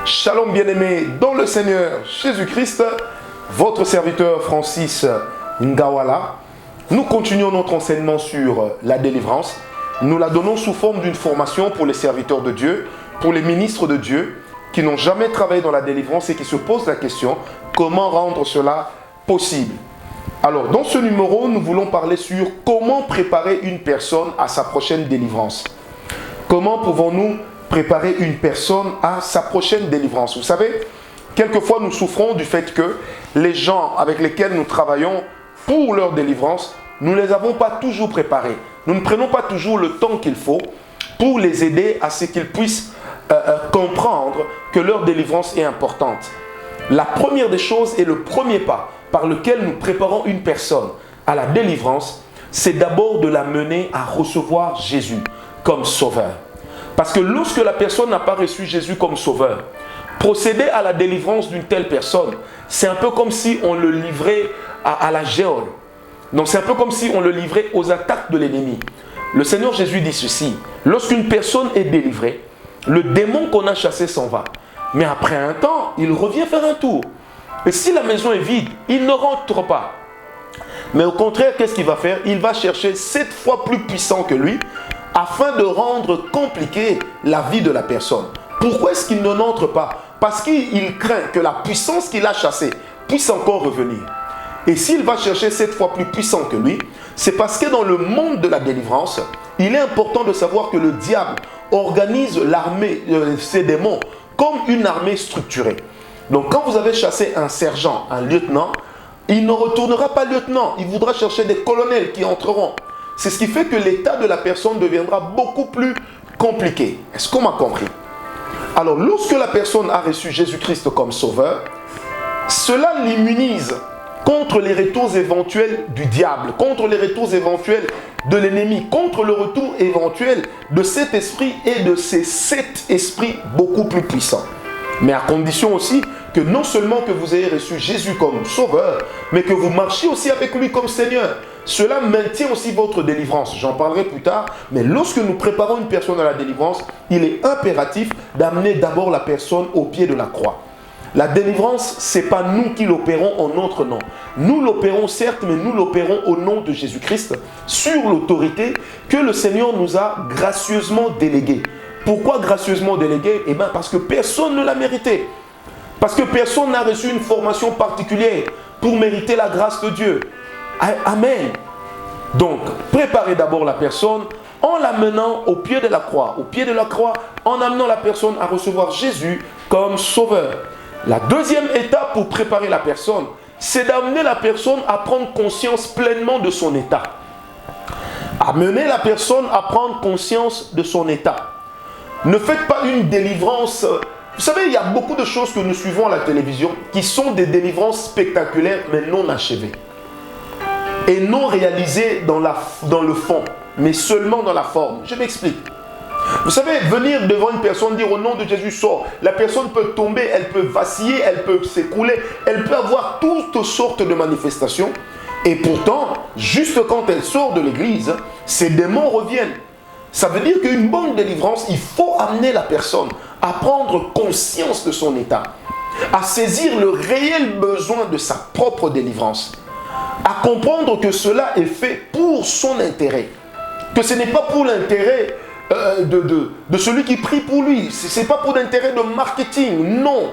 Shalom bien-aimés dans le Seigneur Jésus-Christ, votre serviteur Francis Ngawala. Nous continuons notre enseignement sur la délivrance. Nous la donnons sous forme d'une formation pour les serviteurs de Dieu, pour les ministres de Dieu qui n'ont jamais travaillé dans la délivrance et qui se posent la question comment rendre cela possible. Alors, dans ce numéro, nous voulons parler sur comment préparer une personne à sa prochaine délivrance. Comment pouvons-nous préparer une personne à sa prochaine délivrance? Vous savez, quelquefois nous souffrons du fait que les gens avec lesquels nous travaillons pour leur délivrance, nous ne les avons pas toujours préparés. Nous ne prenons pas toujours le temps qu'il faut pour les aider à ce qu'ils puissent comprendre que leur délivrance est importante. La première des choses et le premier pas par lequel nous préparons une personne à la délivrance, c'est d'abord de la mener à recevoir Jésus comme sauveur. Parce que lorsque la personne n'a pas reçu Jésus comme sauveur, procéder à la délivrance d'une telle personne, c'est un peu comme si on le livrait à la géole. Donc c'est un peu comme si on le livrait aux attaques de l'ennemi. Le Seigneur Jésus dit ceci: lorsqu'une personne est délivrée, le démon qu'on a chassé s'en va. Mais après un temps, il revient faire un tour. Et si la maison est vide, il ne rentre pas. Mais au contraire, qu'est-ce qu'il va faire? Il va chercher 7 fois plus puissant que lui, afin de rendre compliquée la vie de la personne. Pourquoi est-ce qu'il n'entre pas? Parce qu'il craint que la puissance qu'il a chassée puisse encore revenir. Et s'il va chercher 7 fois plus puissant que lui, c'est parce que dans le monde de la délivrance, il est important de savoir que le diable organise l'armée, ses démons, comme une armée structurée. Donc quand vous avez chassé un sergent, un lieutenant, il ne retournera pas lieutenant, il voudra chercher des colonels qui entreront. C'est ce qui fait que l'état de la personne deviendra beaucoup plus compliqué. Est-ce qu'on m'a compris? Alors, lorsque la personne a reçu Jésus-Christ comme sauveur, cela l'immunise contre les retours éventuels du diable, contre les retours éventuels de l'ennemi, contre le retour éventuel de cet esprit et de ces 7 esprits beaucoup plus puissants. Mais à condition aussi que non seulement que vous ayez reçu Jésus comme sauveur, mais que vous marchiez aussi avec lui comme Seigneur. Cela maintient aussi votre délivrance. J'en parlerai plus tard. Mais lorsque nous préparons une personne à la délivrance, il est impératif d'amener d'abord la personne au pied de la croix. La délivrance, ce n'est pas nous qui l'opérons en notre nom. Nous l'opérons certes, mais nous l'opérons au nom de Jésus-Christ, sur l'autorité que le Seigneur nous a gracieusement déléguée. Pourquoi gracieusement déléguée? Eh bien parce que personne ne l'a mérité. Parce que personne n'a reçu une formation particulière pour mériter la grâce de Dieu. Amen. Donc, préparez d'abord la personne en l'amenant au pied de la croix. Au pied de la croix, en amenant la personne à recevoir Jésus comme sauveur. La deuxième étape pour préparer la personne, c'est d'amener la personne à prendre conscience pleinement de son état. Amener la personne à prendre conscience de son état. Ne faites pas une délivrance. Vous savez, il y a beaucoup de choses que nous suivons à la télévision qui sont des délivrances spectaculaires mais non achevées. Et non réalisées dans le fond, mais seulement dans la forme. Je m'explique. Vous savez, venir devant une personne, dire au nom de Jésus, sors. La personne peut tomber, elle peut vaciller, elle peut s'écrouler, elle peut avoir toutes sortes de manifestations. Et pourtant, juste quand elle sort de l'église, ces démons reviennent. Ça veut dire qu'une bonne délivrance, il faut amener la personne à prendre conscience de son état, à saisir le réel besoin de sa propre délivrance, à comprendre que cela est fait pour son intérêt, que ce n'est pas pour l'intérêt de celui qui prie pour lui, ce n'est pas pour l'intérêt de marketing, non,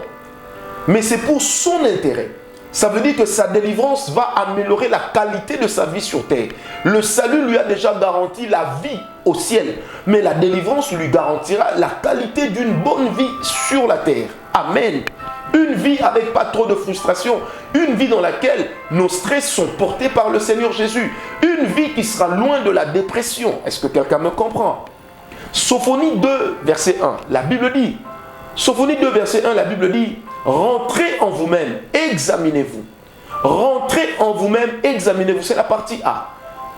mais c'est pour son intérêt. Ça veut dire que sa délivrance va améliorer la qualité de sa vie sur terre. Le salut lui a déjà garanti la vie au ciel, mais la délivrance lui garantira la qualité d'une bonne vie sur la terre. Amen. Une vie avec pas trop de frustration, une vie dans laquelle nos stress sont portés par le Seigneur Jésus, une vie qui sera loin de la dépression. Est-ce que quelqu'un me comprend? Sophonie 2, verset 1, la Bible dit, Sophonie 2, verset 1, la Bible dit, rentrez en vous-même, examinez-vous. Rentrez en vous-même, examinez-vous. C'est la partie A.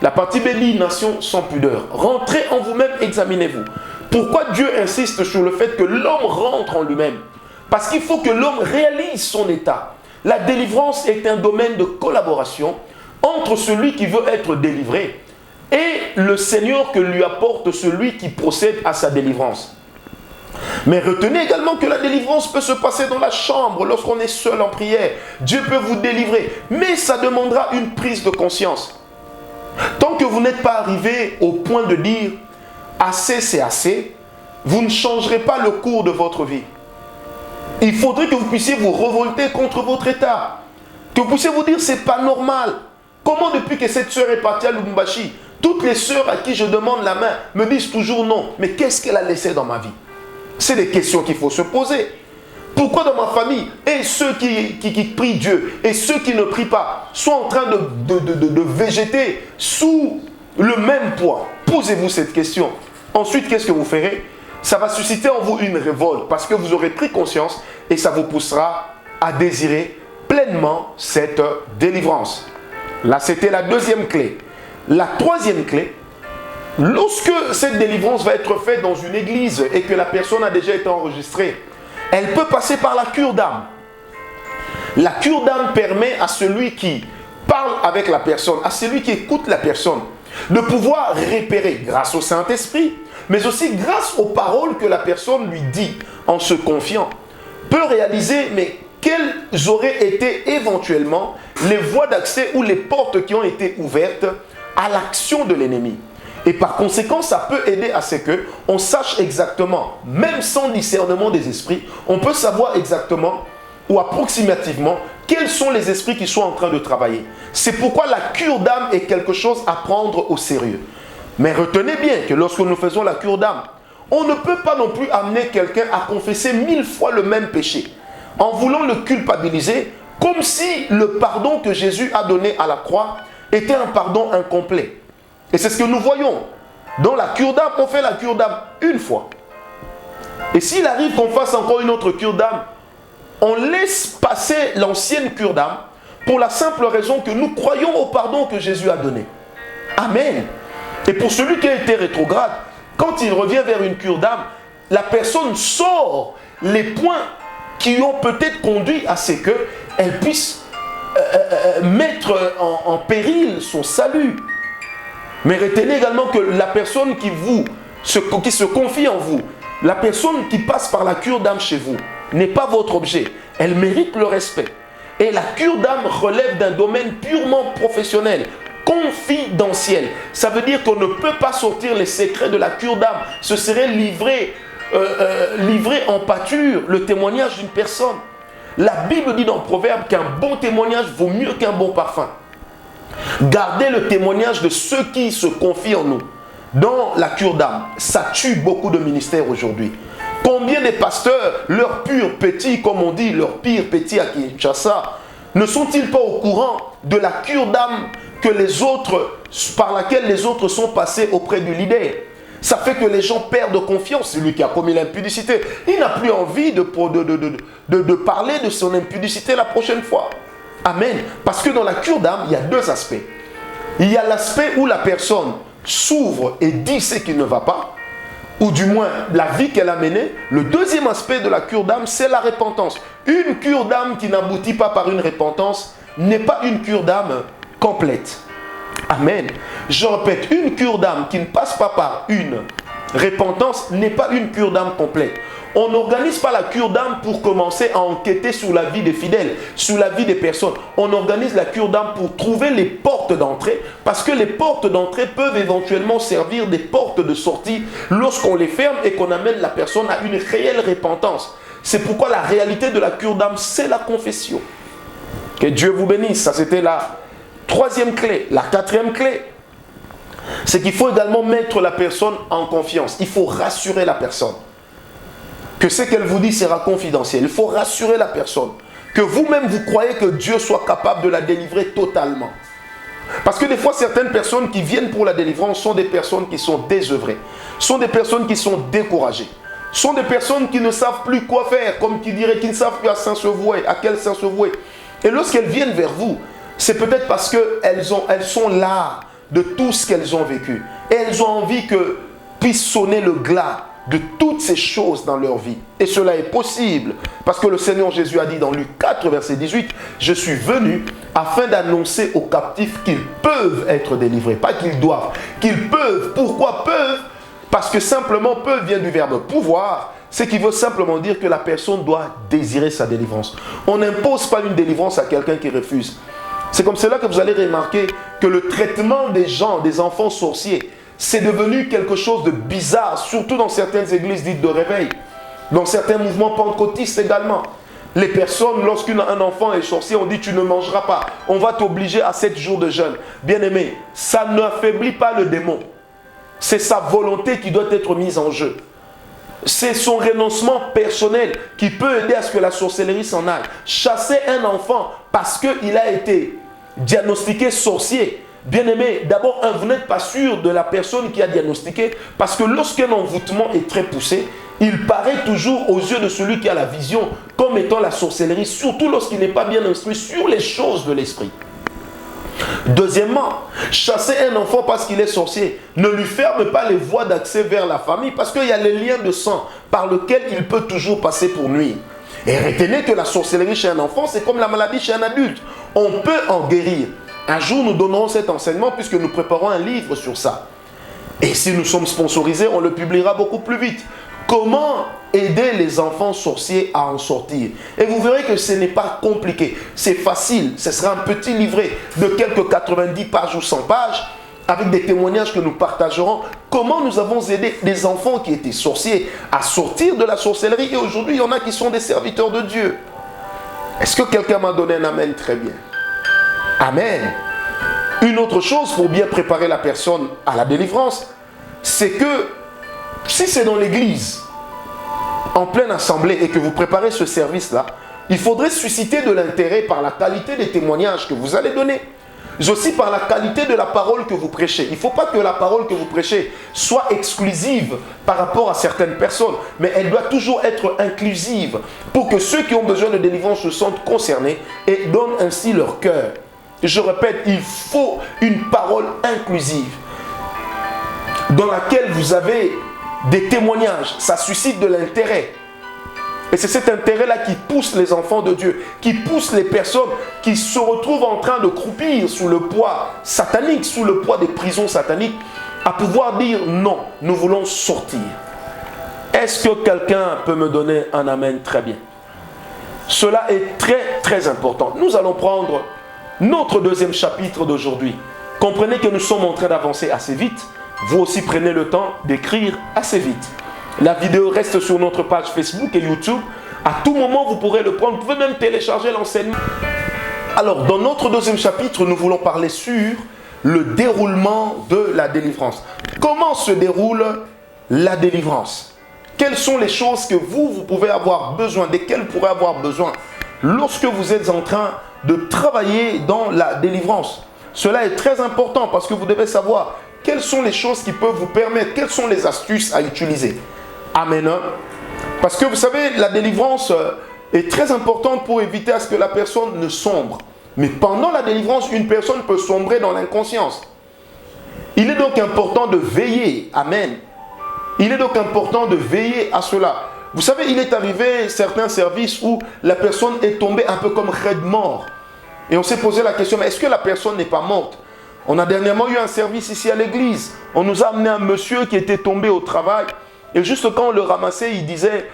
La partie B dit, nation sans pudeur. Rentrez en vous-même, examinez-vous. Pourquoi Dieu insiste sur le fait que l'homme rentre en lui-même? Parce qu'il faut que l'homme réalise son état. La délivrance est un domaine de collaboration entre celui qui veut être délivré et le Seigneur que lui apporte celui qui procède à sa délivrance. Mais retenez également que la délivrance peut se passer dans la chambre, lorsqu'on est seul en prière. Dieu peut vous délivrer, mais ça demandera une prise de conscience. Tant que vous n'êtes pas arrivé au point de dire « assez, c'est assez », vous ne changerez pas le cours de votre vie. Il faudrait que vous puissiez vous révolter contre votre état. Que vous puissiez vous dire « c'est pas normal ». Comment depuis que cette sœur est partie à Lubumbashi, toutes les sœurs à qui je demande la main me disent toujours non. Mais qu'est-ce qu'elle a laissé dans ma vie? C'est des questions qu'il faut se poser. Pourquoi dans ma famille, et ceux qui prient Dieu et ceux qui ne prient pas sont en train de végéter sous le même poids? Posez-vous cette question. Ensuite, qu'est-ce que vous ferez? Ça va susciter en vous une révolte parce que vous aurez pris conscience et ça vous poussera à désirer pleinement cette délivrance. Là, c'était la deuxième clé. La troisième clé, lorsque cette délivrance va être faite dans une église et que la personne a déjà été enregistrée, elle peut passer par la cure d'âme. La cure d'âme permet à celui qui parle avec la personne, à celui qui écoute la personne, de pouvoir repérer, grâce au Saint-Esprit, mais aussi grâce aux paroles que la personne lui dit en se confiant, peut réaliser, mais quelles auraient été éventuellement les voies d'accès ou les portes qui ont été ouvertes à l'action de l'ennemi. Et par conséquent, ça peut aider à ce qu'on sache exactement, même sans discernement des esprits, on peut savoir exactement ou approximativement quels sont les esprits qui sont en train de travailler. C'est pourquoi la cure d'âme est quelque chose à prendre au sérieux. Mais retenez bien que lorsque nous faisons la cure d'âme, on ne peut pas non plus amener quelqu'un à confesser 1000 fois le même péché, en voulant le culpabiliser, comme si le pardon que Jésus a donné à la croix était un pardon incomplet. Et c'est ce que nous voyons. Dans la cure d'âme, on fait la cure d'âme une fois. Et s'il arrive qu'on fasse encore une autre cure d'âme, on laisse passer l'ancienne cure d'âme pour la simple raison que nous croyons au pardon que Jésus a donné. Amen. Et pour celui qui a été rétrograde, quand il revient vers une cure d'âme, la personne sort les points qui ont peut-être conduit à ce qu'elle puisse mettre en péril son salut. Mais retenez également que la personne qui se confie en vous, la personne qui passe par la cure d'âme chez vous, n'est pas votre objet. Elle mérite le respect. Et la cure d'âme relève d'un domaine purement professionnel, confidentiel. Ça veut dire qu'on ne peut pas sortir les secrets de la cure d'âme. Ce serait livrer en pâture le témoignage d'une personne. La Bible dit dans Proverbe qu'un bon témoignage vaut mieux qu'un bon parfum. Gardez le témoignage de ceux qui se confient en nous. Dans la cure d'âme, ça tue beaucoup de ministères aujourd'hui. Combien de pasteurs, leur pur petit, comme on dit, leur pire petit à Kinshasa, ne sont-ils pas au courant de la cure d'âme que les autres, par laquelle les autres sont passés auprès du leader? Ça fait que les gens perdent confiance. Celui qui a commis l'impudicité, il n'a plus envie de parler de son impudicité la prochaine fois. Amen. Parce que dans la cure d'âme, il y a deux aspects. Il y a l'aspect où la personne s'ouvre et dit ce qui ne va pas, ou du moins la vie qu'elle a menée. Le deuxième aspect de la cure d'âme, c'est la repentance. Une cure d'âme qui n'aboutit pas par une repentance n'est pas une cure d'âme complète. Amen. Je répète, une cure d'âme qui ne passe pas par une repentance n'est pas une cure d'âme complète. On n'organise pas la cure d'âme pour commencer à enquêter sur la vie des fidèles, sur la vie des personnes. On organise la cure d'âme pour trouver les portes d'entrée, parce que les portes d'entrée peuvent éventuellement servir des portes de sortie lorsqu'on les ferme et qu'on amène la personne à une réelle repentance. C'est pourquoi la réalité de la cure d'âme, c'est la confession. Que Dieu vous bénisse. Ça, c'était la troisième clé. La quatrième clé, c'est qu'il faut également mettre la personne en confiance. Il faut rassurer la personne. Que ce qu'elle vous dit sera confidentiel. Il faut rassurer la personne. Que vous-même, vous croyez que Dieu soit capable de la délivrer totalement. Parce que des fois, certaines personnes qui viennent pour la délivrance sont des personnes qui sont désœuvrées. Sont des personnes qui sont découragées. Sont des personnes qui ne savent plus quoi faire. Comme qui diraient, qui ne savent plus à saint se vouer, à quel saint se vouer. Et lorsqu'elles viennent vers vous, c'est peut-être parce qu'elles sont là de tout ce qu'elles ont vécu. Et elles ont envie que puisse sonner le glas de toutes ces choses dans leur vie. Et cela est possible parce que le Seigneur Jésus a dit dans Luc 4, verset 18, « Je suis venu afin d'annoncer aux captifs qu'ils peuvent être délivrés. » Pas qu'ils doivent, qu'ils peuvent. Pourquoi peuvent? Parce que simplement peuvent vient du verbe pouvoir, Ce qui veut simplement dire que la personne doit désirer sa délivrance. On n'impose pas une délivrance à quelqu'un qui refuse. C'est comme cela que vous allez remarquer que le traitement des gens, des enfants sorciers, c'est devenu quelque chose de bizarre, surtout dans certaines églises dites de réveil, dans certains mouvements pentecôtistes également. Les personnes, lorsqu'un enfant est sorcier, on dit tu ne mangeras pas, on va t'obliger à 7 jours de jeûne. Bien aimé, ça n'affaiblit pas le démon. C'est sa volonté qui doit être mise en jeu. C'est son renoncement personnel qui peut aider à ce que la sorcellerie s'en aille. Chasser un enfant parce qu'il a été diagnostiqué sorcier. Bien aimé, d'abord, vous n'êtes pas sûr de la personne qui a diagnostiqué, parce que lorsqu'un envoûtement est très poussé, il paraît toujours aux yeux de celui qui a la vision comme étant la sorcellerie, surtout lorsqu'il n'est pas bien instruit sur les choses de l'esprit. Deuxièmement, chasser un enfant parce qu'il est sorcier ne lui ferme pas les voies d'accès vers la famille, parce qu'il y a les liens de sang par lesquels il peut toujours passer pour nuire. Et retenez que la sorcellerie chez un enfant, c'est comme la maladie chez un adulte. On peut en guérir. Un jour, nous donnerons cet enseignement puisque nous préparons un livre sur ça. Et si nous sommes sponsorisés, on le publiera beaucoup plus vite. Comment aider les enfants sorciers à en sortir? Et vous verrez que ce n'est pas compliqué. C'est facile. Ce sera un petit livret de quelques 90 pages ou 100 pages avec des témoignages que nous partagerons. Comment nous avons aidé des enfants qui étaient sorciers à sortir de la sorcellerie. Et aujourd'hui, il y en a qui sont des serviteurs de Dieu. Est-ce que quelqu'un m'a donné un amen? Très bien. Amen. Une autre chose pour bien préparer la personne à la délivrance, c'est que si c'est dans l'église, en pleine assemblée, et que vous préparez ce service-là, il faudrait susciter de l'intérêt par la qualité des témoignages que vous allez donner, mais aussi par la qualité de la parole que vous prêchez. Il ne faut pas que la parole que vous prêchez soit exclusive par rapport à certaines personnes, mais elle doit toujours être inclusive pour que ceux qui ont besoin de délivrance se sentent concernés et donnent ainsi leur cœur. Je répète, il faut une parole inclusive dans laquelle vous avez des témoignages. Ça suscite de l'intérêt. Et c'est cet intérêt-là qui pousse les enfants de Dieu, qui pousse les personnes qui se retrouvent en train de croupir sous le poids satanique, sous le poids des prisons sataniques, à pouvoir dire non, nous voulons sortir. Est-ce que quelqu'un peut me donner un amen? Très bien. Cela est très très important. Nous allons prendre notre deuxième chapitre d'aujourd'hui. Comprenez que nous sommes en train d'avancer assez vite. Vous aussi prenez le temps d'écrire assez vite. La vidéo reste sur notre page Facebook et YouTube. À tout moment, vous pourrez le prendre. Vous pouvez même télécharger l'enseignement. Alors, dans notre deuxième chapitre, nous voulons parler sur le déroulement de la délivrance. Comment se déroule la délivrance? Quelles sont les choses que vous pouvez avoir besoin, desquelles vous pourrez avoir besoin lorsque vous êtes en train de travailler dans la délivrance? Cela est très important parce que vous devez savoir quelles sont les choses qui peuvent vous permettre, quelles sont les astuces à utiliser. Amen. Parce que vous savez, la délivrance est très importante pour éviter à ce que la personne ne sombre. Mais pendant la délivrance, une personne peut sombrer dans l'inconscience. Il est donc important de veiller. Amen. Il est donc important de veiller à cela. Vous savez, il est arrivé certains services où la personne est tombée un peu comme raide mort. Et on s'est posé la question, mais est-ce que la personne n'est pas morte? On a dernièrement eu un service ici à l'église. On nous a amené un monsieur qui était tombé au travail. Et juste quand on le ramassait, il disait,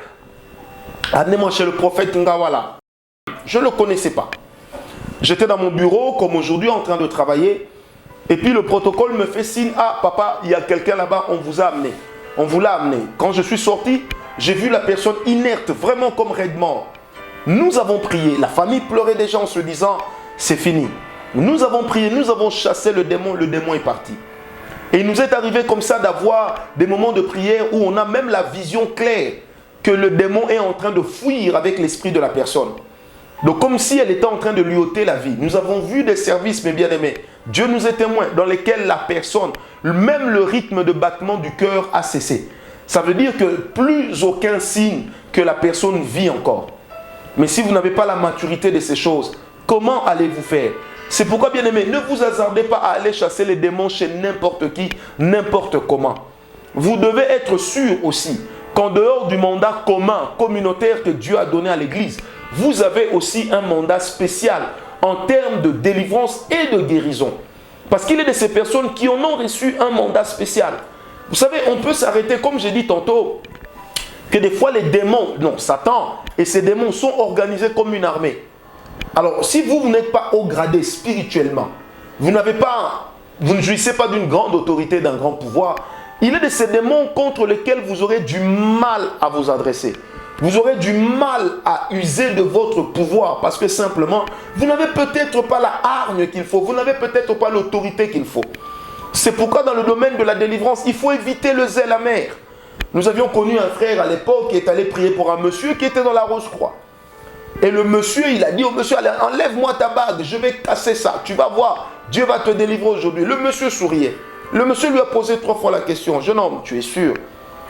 amenez-moi chez le prophète Ngawala. Je ne le connaissais pas. J'étais dans mon bureau, comme aujourd'hui, en train de travailler. Et puis le protocole me fait signe, ah papa, il y a quelqu'un là-bas, on vous a amené. On vous l'a amené. Quand je suis sorti, j'ai vu la personne inerte, vraiment comme raide mort. Nous avons prié. La famille pleurait déjà en se disant, c'est fini. Nous avons prié, nous avons chassé le démon est parti. Et il nous est arrivé comme ça d'avoir des moments de prière où on a même la vision claire que le démon est en train de fuir avec l'esprit de la personne. Donc comme si elle était en train de lui ôter la vie. Nous avons vu des services, mes bien-aimés, Dieu nous est témoin, dans lesquels la personne, même le rythme de battement du cœur a cessé. Ça veut dire que plus aucun signe que la personne vit encore. Mais si vous n'avez pas la maturité de ces choses, comment allez-vous faire? C'est pourquoi, bien aimé, ne vous hasardez pas à aller chasser les démons chez n'importe qui, n'importe comment. Vous devez être sûr aussi qu'en dehors du mandat commun, communautaire que Dieu a donné à l'Église, vous avez aussi un mandat spécial en termes de délivrance et de guérison. Parce qu'il est de ces personnes qui en ont reçu un mandat spécial. Vous savez, on peut s'arrêter, comme j'ai dit tantôt, que des fois les démons, non, Satan et ses démons sont organisés comme une armée. Alors, si vous n'êtes pas haut gradé spirituellement, vous ne jouissez pas d'une grande autorité, d'un grand pouvoir, il est de ces démons contre lesquels vous aurez du mal à vous adresser. Vous aurez du mal à user de votre pouvoir parce que simplement, vous n'avez peut-être pas la hargne qu'il faut, vous n'avez peut-être pas l'autorité qu'il faut. C'est pourquoi dans le domaine de la délivrance, il faut éviter le zèle amer. Nous avions connu un frère à l'époque qui est allé prier pour un monsieur qui était dans la Rose-Croix. Et le monsieur, il a dit au monsieur, allez, enlève-moi ta bague, je vais casser ça, tu vas voir, Dieu va te délivrer aujourd'hui. Le monsieur souriait. Le monsieur lui a posé 3 fois la question, jeune homme, tu es sûr?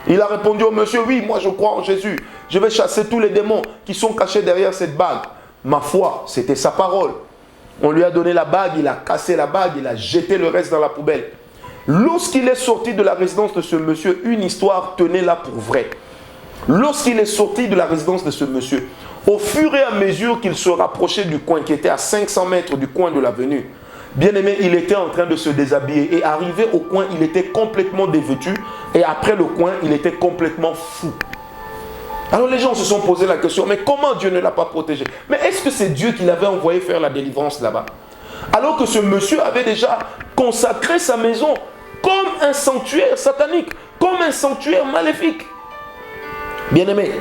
Il a répondu au monsieur, oui, moi je crois en Jésus. Je vais chasser tous les démons qui sont cachés derrière cette bague. Ma foi, c'était sa parole. On lui a donné la bague, il a cassé la bague, il a jeté le reste dans la poubelle. Lorsqu'il est sorti de la résidence de ce monsieur, une histoire tenait là pour vrai. Lorsqu'il est sorti de la résidence de ce monsieur, au fur et à mesure qu'il se rapprochait du coin, qui était à 500 mètres du coin de l'avenue, bien aimé, il était en train de se déshabiller. Et arrivé au coin, il était complètement dévêtu. Et après le coin, il était complètement fou. Alors les gens se sont posé la question, mais comment Dieu ne l'a pas protégé? Mais est-ce que c'est Dieu qui l'avait envoyé faire la délivrance là-bas? Alors que ce monsieur avait déjà consacré sa maison comme un sanctuaire satanique, comme un sanctuaire maléfique. Bien aimé,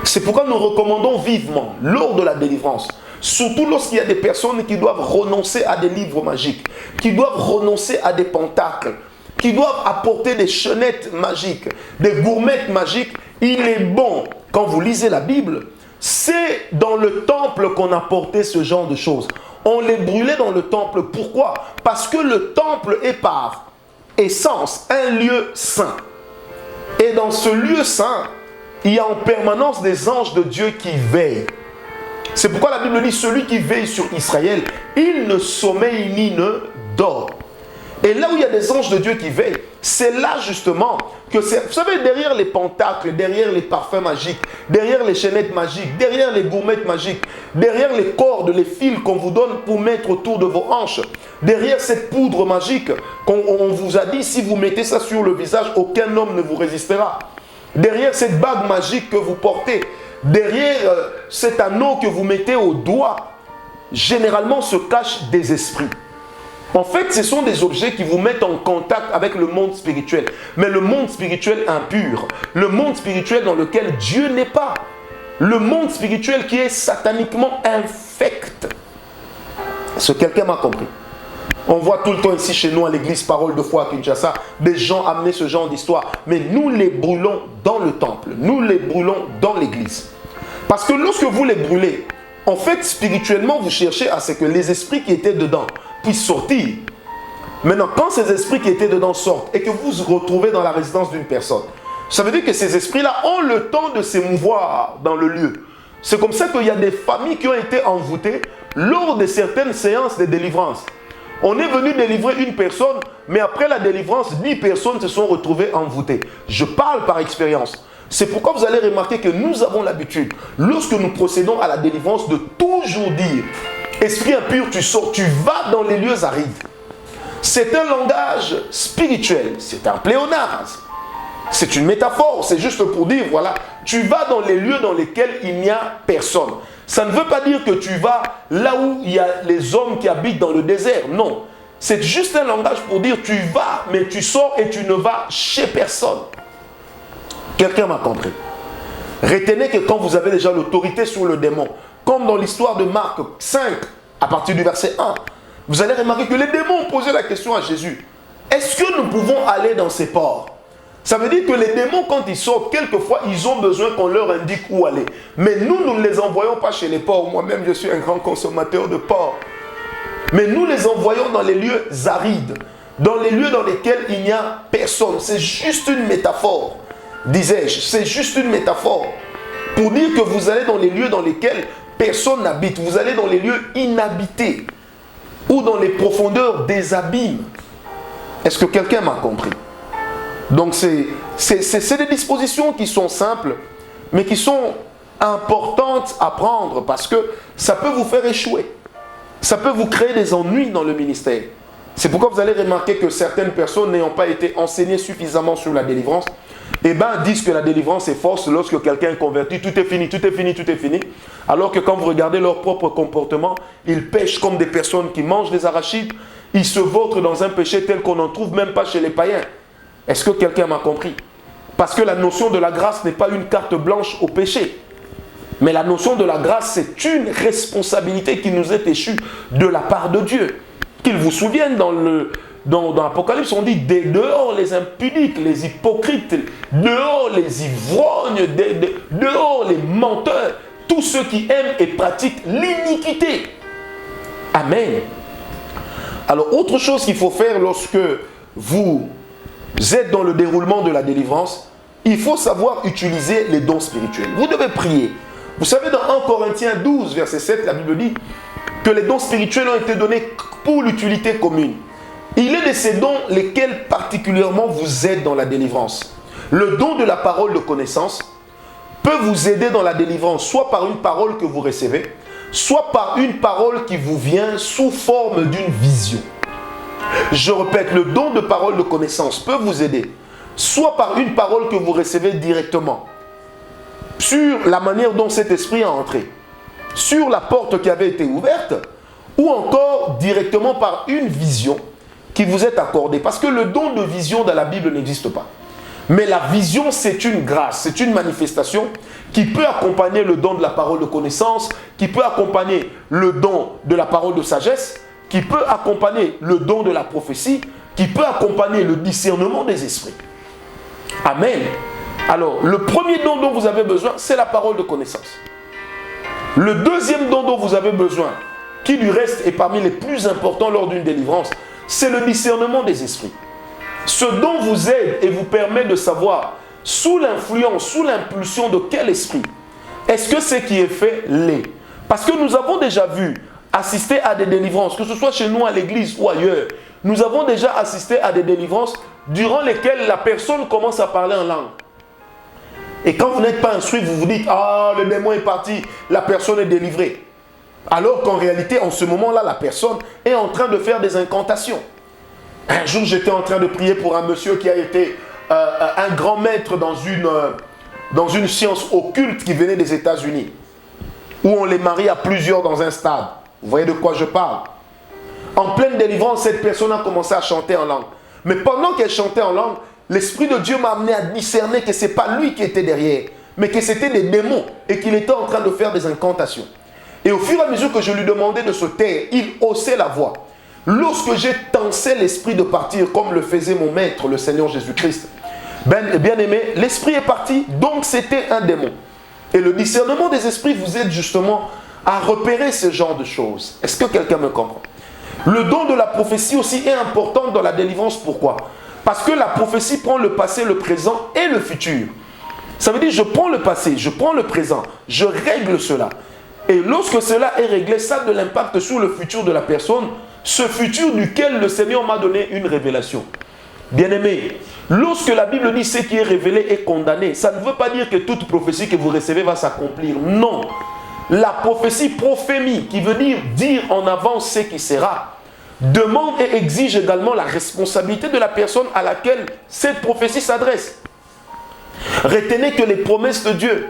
c'est pourquoi nous recommandons vivement, lors de la délivrance, surtout lorsqu'il y a des personnes qui doivent renoncer à des livres magiques, qui doivent renoncer à des pentacles, qui doivent apporter des chenettes magiques, des gourmettes magiques, il est bon, quand vous lisez la Bible, c'est dans le temple qu'on apportait ce genre de choses. On les brûlait dans le temple. Pourquoi? Parce que le temple est par essence un lieu saint. Et dans ce lieu saint, il y a en permanence des anges de Dieu qui veillent. C'est pourquoi la Bible dit, celui qui veille sur Israël, il ne sommeille ni ne dort. Et là où il y a des anges de Dieu qui veillent, c'est là justement que c'est... Vous savez, derrière les pentacles, derrière les parfums magiques, derrière les chaînettes magiques, derrière les gourmettes magiques, derrière les cordes, les fils qu'on vous donne pour mettre autour de vos hanches, derrière cette poudre magique qu'on vous a dit, si vous mettez ça sur le visage, aucun homme ne vous résistera. Derrière cette bague magique que vous portez, derrière cet anneau que vous mettez au doigt, généralement se cachent des esprits. En fait, ce sont des objets qui vous mettent en contact avec le monde spirituel. Mais le monde spirituel impur, le monde spirituel dans lequel Dieu n'est pas, le monde spirituel qui est sataniquement infect. Est-ce que quelqu'un m'a compris? On voit tout le temps ici chez nous à l'église Parole de foi à Kinshasa, des gens amener ce genre d'histoire. Mais nous les brûlons dans le temple, nous les brûlons dans l'église. Parce que lorsque vous les brûlez, en fait, spirituellement, vous cherchez à ce que les esprits qui étaient dedans puissent sortir. Maintenant, quand ces esprits qui étaient dedans sortent et que vous vous retrouvez dans la résidence d'une personne, ça veut dire que ces esprits-là ont le temps de s'émouvoir dans le lieu. C'est comme ça qu'il y a des familles qui ont été envoûtées lors de certaines séances de délivrance. On est venu délivrer une personne, mais après la délivrance, 10 personnes se sont retrouvées envoûtées. Je parle par expérience. C'est pourquoi vous allez remarquer que nous avons l'habitude, lorsque nous procédons à la délivrance, de toujours dire « Esprit impur, tu sors, tu vas dans les lieux arides ». C'est un langage spirituel, c'est un pléonasme. C'est une métaphore, c'est juste pour dire, voilà, tu vas dans les lieux dans lesquels il n'y a personne. Ça ne veut pas dire que tu vas là où il y a les hommes qui habitent dans le désert, non. C'est juste un langage pour dire, tu vas, mais tu sors et tu ne vas chez personne. Quelqu'un m'a compris. Retenez que quand vous avez déjà l'autorité sur le démon, comme dans l'histoire de Marc 5, à partir du verset 1, vous allez remarquer que les démons ont posé la question à Jésus. Est-ce que nous pouvons aller dans ces ports? Ça veut dire que les démons, quand ils sortent, quelquefois, ils ont besoin qu'on leur indique où aller. Mais nous, nous ne les envoyons pas chez les porcs. Moi-même, je suis un grand consommateur de porcs. Mais nous les envoyons dans les lieux arides, dans les lieux dans lesquels il n'y a personne. C'est juste une métaphore, disais-je. C'est juste une métaphore pour dire que vous allez dans les lieux dans lesquels personne n'habite. Vous allez dans les lieux inhabités ou dans les profondeurs des abîmes. Est-ce que quelqu'un m'a compris? Donc c'est des dispositions qui sont simples, mais qui sont importantes à prendre parce que ça peut vous faire échouer. Ça peut vous créer des ennuis dans le ministère. C'est pourquoi vous allez remarquer que certaines personnes n'ayant pas été enseignées suffisamment sur la délivrance, eh bien, disent que la délivrance est force lorsque quelqu'un est converti, tout est fini, tout est fini, tout est fini. Alors que quand vous regardez leur propre comportement, ils pêchent comme des personnes qui mangent des arachides, ils se vautrent dans un péché tel qu'on n'en trouve même pas chez les païens. Est-ce que quelqu'un m'a compris? Parce que la notion de la grâce n'est pas une carte blanche au péché. Mais la notion de la grâce, c'est une responsabilité qui nous est échue de la part de Dieu. Qu'il vous souvienne, dans l'Apocalypse, on dit dehors les impudiques, les hypocrites, dehors les ivrognes, dehors les menteurs, tous ceux qui aiment et pratiquent l'iniquité. Amen. Alors, autre chose qu'il faut faire lorsque vous êtes dans le déroulement de la délivrance, il faut savoir utiliser les dons spirituels. Vous devez prier. Vous savez, dans 1 Corinthiens 12, verset 7, la Bible dit que les dons spirituels ont été donnés pour l'utilité commune. Il est de ces dons lesquels particulièrement vous aident dans la délivrance. Le don de la parole de connaissance peut vous aider dans la délivrance, soit par une parole que vous recevez, soit par une parole qui vous vient sous forme d'une vision. Je répète, le don de parole de connaissance peut vous aider, soit par une parole que vous recevez directement, sur la manière dont cet esprit a entré, sur la porte qui avait été ouverte, ou encore directement par une vision qui vous est accordée. Parce que le don de vision dans la Bible n'existe pas. Mais la vision, c'est une grâce, c'est une manifestation qui peut accompagner le don de la parole de connaissance, qui peut accompagner le don de la parole de sagesse, qui peut accompagner le don de la prophétie, qui peut accompagner le discernement des esprits. Amen. Alors, le premier don dont vous avez besoin, c'est la parole de connaissance. Le deuxième don dont vous avez besoin, qui du reste est parmi les plus importants lors d'une délivrance, c'est le discernement des esprits. Ce don vous aide et vous permet de savoir sous l'influence, sous l'impulsion de quel esprit est-ce que ce qui est fait l'est. Parce que nous avons déjà vu assister à des délivrances, que ce soit chez nous à l'église ou ailleurs, nous avons déjà assisté à des délivrances durant lesquelles la personne commence à parler en langue. Et quand vous n'êtes pas instruit, vous vous dites « Ah, le démon est parti, la personne est délivrée ». Alors qu'en réalité, en ce moment-là, la personne est en train de faire des incantations. Un jour, j'étais en train de prier pour un monsieur qui a été un grand maître dans une science occulte qui venait des États-Unis, où on les marie à plusieurs dans un stade. Vous voyez de quoi je parle? En pleine délivrance, cette personne a commencé à chanter en langue. Mais pendant qu'elle chantait en langue, l'Esprit de Dieu m'a amené à discerner que ce n'est pas lui qui était derrière, mais que c'était des démons et qu'il était en train de faire des incantations. Et au fur et à mesure que je lui demandais de se taire, il haussait la voix. Lorsque j'ai tensé l'esprit de partir, comme le faisait mon maître, le Seigneur Jésus-Christ, bien aimé, l'esprit est parti, donc c'était un démon. Et le discernement des esprits vous aide justement à repérer ce genre de choses. Est-ce que quelqu'un me comprend? Le don de la prophétie aussi est important dans la délivrance. Pourquoi? Parce que la prophétie prend le passé, le présent et le futur. Ça veut dire je prends le passé, je prends le présent, je règle cela. Et lorsque cela est réglé, ça a de l'impact sur le futur de la personne, ce futur duquel le Seigneur m'a donné une révélation. Bien-aimé, lorsque la Bible dit ce qui est révélé est condamné, ça ne veut pas dire que toute prophétie que vous recevez va s'accomplir. Non. La prophétie prophémie, qui veut dire en avance ce qui sera, demande et exige également la responsabilité de la personne à laquelle cette prophétie s'adresse. Retenez que les promesses de Dieu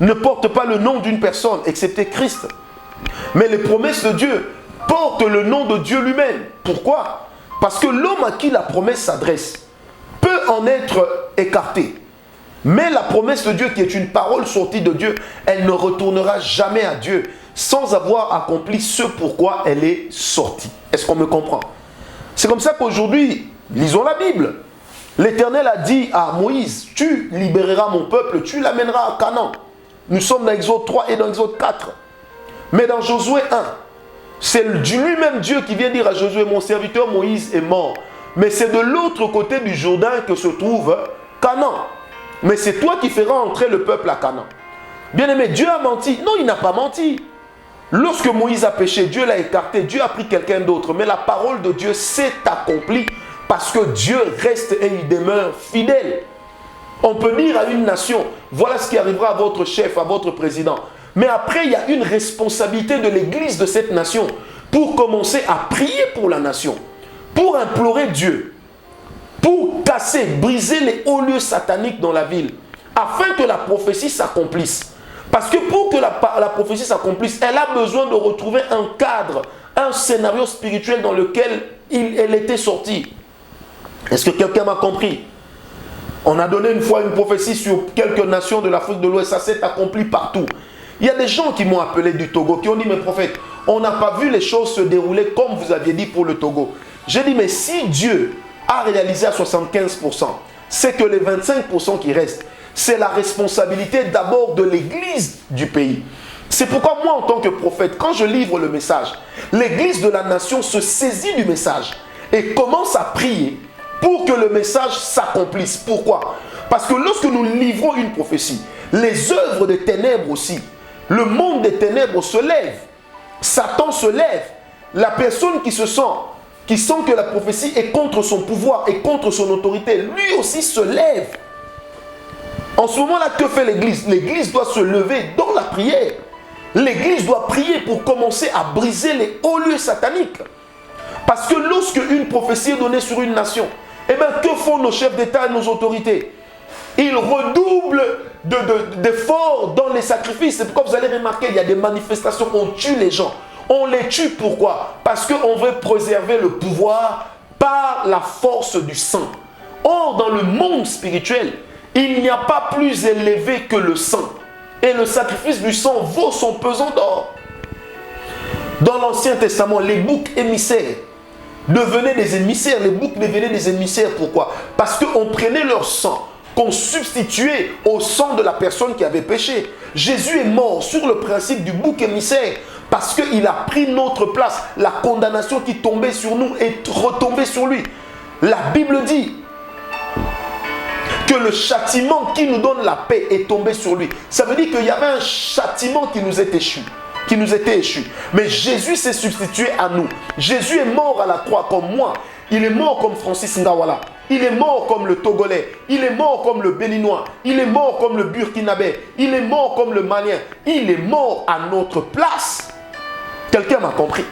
ne portent pas le nom d'une personne, excepté Christ. Mais les promesses de Dieu portent le nom de Dieu lui-même. Pourquoi? Parce que l'homme à qui la promesse s'adresse peut en être écarté. Mais la promesse de Dieu, qui est une parole sortie de Dieu, elle ne retournera jamais à Dieu sans avoir accompli ce pourquoi elle est sortie. Est-ce qu'on me comprend? C'est comme ça qu'aujourd'hui, lisons la Bible. L'Éternel a dit à Moïse, tu libéreras mon peuple, tu l'amèneras à Canaan. Nous sommes dans Exode 3 et dans Exode 4. Mais dans Josué 1, c'est lui-même Dieu qui vient dire à Josué, mon serviteur Moïse est mort. Mais c'est de l'autre côté du Jourdain que se trouve Canaan. Mais c'est toi qui feras entrer le peuple à Canaan. Bien-aimé, Dieu a menti? Non, il n'a pas menti. Lorsque Moïse a péché, Dieu l'a écarté, Dieu a pris quelqu'un d'autre. Mais la parole de Dieu s'est accomplie parce que Dieu reste et il demeure fidèle. On peut dire à une nation, voilà ce qui arrivera à votre chef, à votre président. Mais après, il y a une responsabilité de l'église de cette nation pour commencer à prier pour la nation, pour implorer Dieu. pour casser, briser les hauts lieux sataniques dans la ville, afin que la prophétie s'accomplisse. Parce que pour que la prophétie s'accomplisse, elle a besoin de retrouver un cadre, un scénario spirituel dans lequel elle était sortie. Est-ce que quelqu'un m'a compris? On a donné une fois une prophétie sur quelques nations de l'Afrique de l'Ouest, ça s'est accompli partout. Il y a des gens qui m'ont appelé du Togo, qui ont dit, mais prophète, on n'a pas vu les choses se dérouler comme vous aviez dit pour le Togo. J'ai dit, mais si Dieu a réalisé à 75%, c'est que les 25% qui restent, c'est la responsabilité d'abord de l'église du pays. C'est pourquoi moi, en tant que prophète, quand je livre le message, l'église de la nation se saisit du message et commence à prier pour que le message s'accomplisse. Pourquoi? Parce que lorsque nous livrons une prophétie, les œuvres des ténèbres aussi, le monde des ténèbres se lève. Satan se lève. La personne qui sent que la prophétie est contre son pouvoir et contre son autorité, lui aussi se lève. En ce moment-là, que fait l'Église? L'Église doit se lever dans la prière. L'Église doit prier pour commencer à briser les hauts lieux sataniques. Parce que lorsque une prophétie est donnée sur une nation, eh bien, que font nos chefs d'État et nos autorités? Ils redoublent d'efforts dans les sacrifices. C'est pourquoi vous allez remarquer, il y a des manifestations, on tue les gens. On les tue pourquoi? Parce qu'on veut préserver le pouvoir par la force du sang. Or, dans le monde spirituel, il n'y a pas plus élevé que le sang. Et le sacrifice du sang vaut son pesant d'or. Dans l'Ancien Testament, les boucs émissaires devenaient des émissaires. Les boucs devenaient des émissaires. Pourquoi? Parce qu'on prenait leur sang, qu'on substituait au sang de la personne qui avait péché. Jésus est mort sur le principe du bouc émissaire parce qu'il a pris notre place. La condamnation qui tombait sur nous est retombée sur lui. La Bible dit que le châtiment qui nous donne la paix est tombé sur lui. Ça veut dire qu'il y avait un châtiment qui nous était échu. Mais Jésus s'est substitué à nous. Jésus est mort à la croix comme moi. Il est mort comme Francis Ngawala. Il est mort comme le Togolais. Il est mort comme le Béninois. Il est mort comme le Burkinabé. Il est mort comme le Malien. Il est mort à notre place. Quelqu'un m'a compris.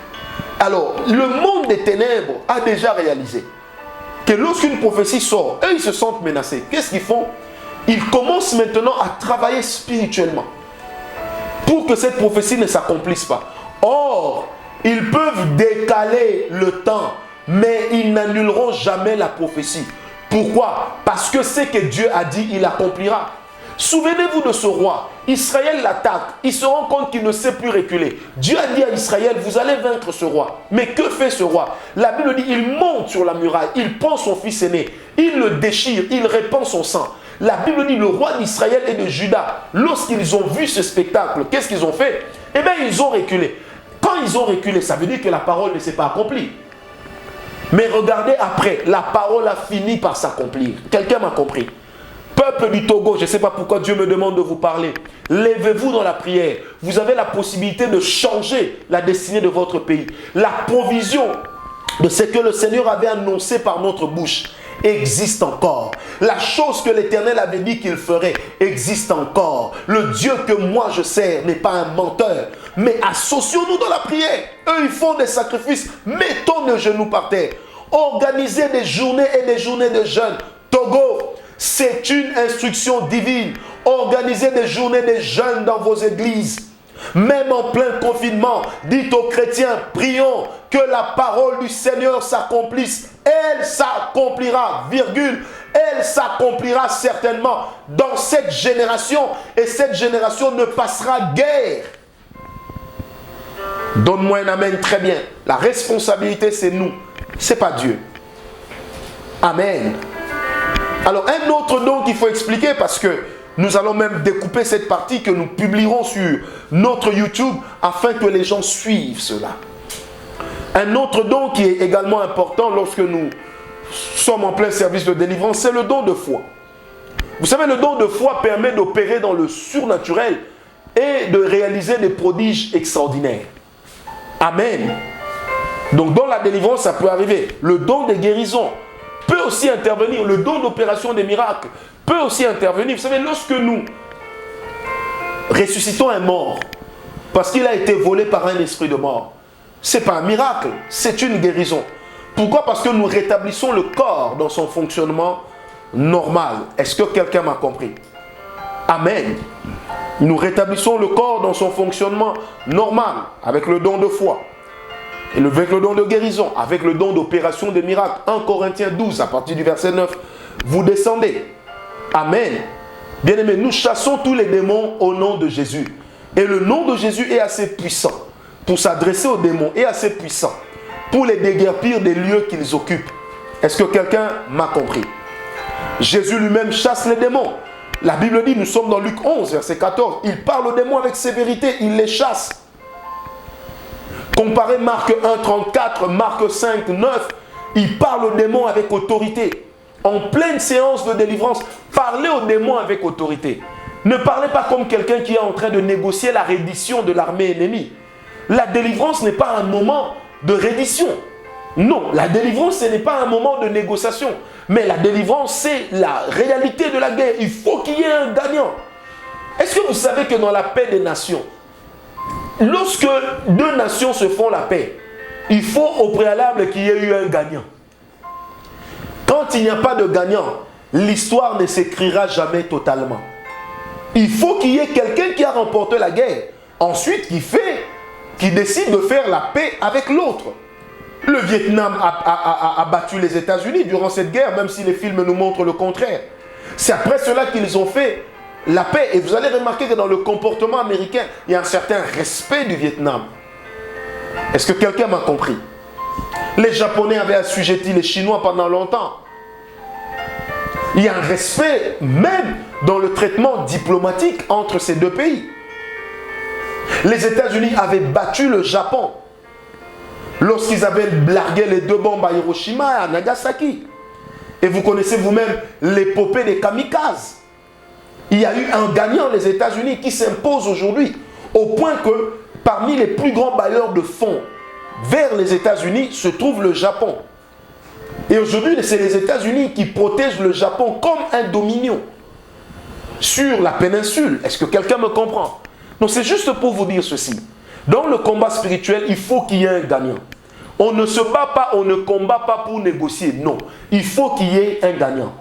Alors, le monde des ténèbres a déjà réalisé que lorsqu'une prophétie sort, eux, ils se sentent menacés. Qu'est-ce qu'ils font? Ils commencent maintenant à travailler spirituellement pour que cette prophétie ne s'accomplisse pas. Or, ils peuvent décaler le temps, mais ils n'annuleront jamais la prophétie. Pourquoi? Parce que ce que Dieu a dit, il accomplira. Souvenez-vous de ce roi. Israël l'attaque. Il se rend compte qu'il ne sait plus reculer. Dieu a dit à Israël, vous allez vaincre ce roi. Mais que fait ce roi? La Bible dit, il monte sur la muraille, il prend son fils aîné, il le déchire, il répand son sang. La Bible dit, le roi d'Israël et de Juda, lorsqu'ils ont vu ce spectacle, qu'est-ce qu'ils ont fait? Eh bien, ils ont reculé. Quand ils ont reculé, ça veut dire que la parole ne s'est pas accomplie. Mais regardez après, la parole a fini par s'accomplir. Quelqu'un m'a compris? Peuple du Togo, je ne sais pas pourquoi Dieu me demande de vous parler. Lèvez-vous dans la prière. Vous avez la possibilité de changer la destinée de votre pays. La provision de ce que le Seigneur avait annoncé par notre bouche existe encore. La chose que l'Éternel avait dit qu'il ferait existe encore. Le Dieu que moi je sers n'est pas un menteur. Mais associons-nous dans la prière. Eux, ils font des sacrifices. Mettons nos genoux par terre. Organisez des journées et des journées de jeûne. Togo, c'est une instruction divine. Organisez des journées de jeûne dans vos églises. Même en plein confinement, dites aux chrétiens, prions que la parole du Seigneur s'accomplisse. Elle s'accomplira, virgule, elle s'accomplira certainement dans cette génération. Et cette génération ne passera guère. Donne-moi un amen, très bien. La responsabilité, c'est nous. Ce n'est pas Dieu. Amen. Alors, un autre don qu'il faut expliquer, parce que nous allons même découper cette partie que nous publierons sur notre YouTube afin que les gens suivent cela. Un autre don qui est également important lorsque nous sommes en plein service de délivrance, c'est le don de foi. Vous savez, le don de foi permet d'opérer dans le surnaturel et de réaliser des prodiges extraordinaires. Amen. Donc, dans la délivrance, ça peut arriver. Le don de guérison peut aussi intervenir. Le don d'opération des miracles peut aussi intervenir. Vous savez, lorsque nous ressuscitons un mort parce qu'il a été volé par un esprit de mort, ce n'est pas un miracle, c'est une guérison. Pourquoi? Parce que nous rétablissons le corps dans son fonctionnement normal. Est-ce que quelqu'un m'a compris? Amen. Nous rétablissons le corps dans son fonctionnement normal, avec le don de foi, et avec le don de guérison, avec le don d'opération des miracles. 1 Corinthiens 12, à partir du verset 9, vous descendez. Amen. Bien-aimés, nous chassons tous les démons au nom de Jésus. Et le nom de Jésus est assez puissant pour s'adresser aux démons, est assez puissant pour les déguerpir des lieux qu'ils occupent. Est-ce que quelqu'un m'a compris? Jésus lui-même chasse les démons. La Bible dit, nous sommes dans Luc 11, verset 14. Il parle aux démons avec sévérité, il les chasse. Comparez Marc 1, 34, Marc 5, 9. Il parle aux démons avec autorité. En pleine séance de délivrance, parlez aux démons avec autorité. Ne parlez pas comme quelqu'un qui est en train de négocier la reddition de l'armée ennemie. La délivrance n'est pas un moment de reddition. Non, la délivrance, ce n'est pas un moment de négociation. Mais la délivrance, c'est la réalité de la guerre. Il faut qu'il y ait un gagnant. Est-ce que vous savez que dans la paix des nations, lorsque deux nations se font la paix, il faut au préalable qu'il y ait eu un gagnant. Quand il n'y a pas de gagnant, l'histoire ne s'écrira jamais totalement. Il faut qu'il y ait quelqu'un qui a remporté la guerre. Ensuite, qui décide de faire la paix avec l'autre. Le Vietnam a battu les États-Unis durant cette guerre, même si les films nous montrent le contraire. C'est après cela qu'ils ont fait la paix. Et vous allez remarquer que dans le comportement américain, il y a un certain respect du Vietnam. Est-ce que quelqu'un m'a compris? Les Japonais avaient assujetti les Chinois pendant longtemps. Il y a un respect même dans le traitement diplomatique entre ces deux pays. Les États-Unis avaient battu le Japon lorsqu'ils avaient largué les 2 bombes à Hiroshima et à Nagasaki. Et vous connaissez vous-même l'épopée des kamikazes. Il y a eu un gagnant, les États-Unis, qui s'impose aujourd'hui, au point que parmi les plus grands bailleurs de fonds vers les États-Unis se trouve le Japon. Et aujourd'hui, c'est les États-Unis qui protègent le Japon comme un dominion sur la péninsule. Est-ce que quelqu'un me comprend? Donc c'est juste pour vous dire ceci. Dans le combat spirituel, il faut qu'il y ait un gagnant. On ne se bat pas, on ne combat pas pour négocier. Non, il faut qu'il y ait un gagnant.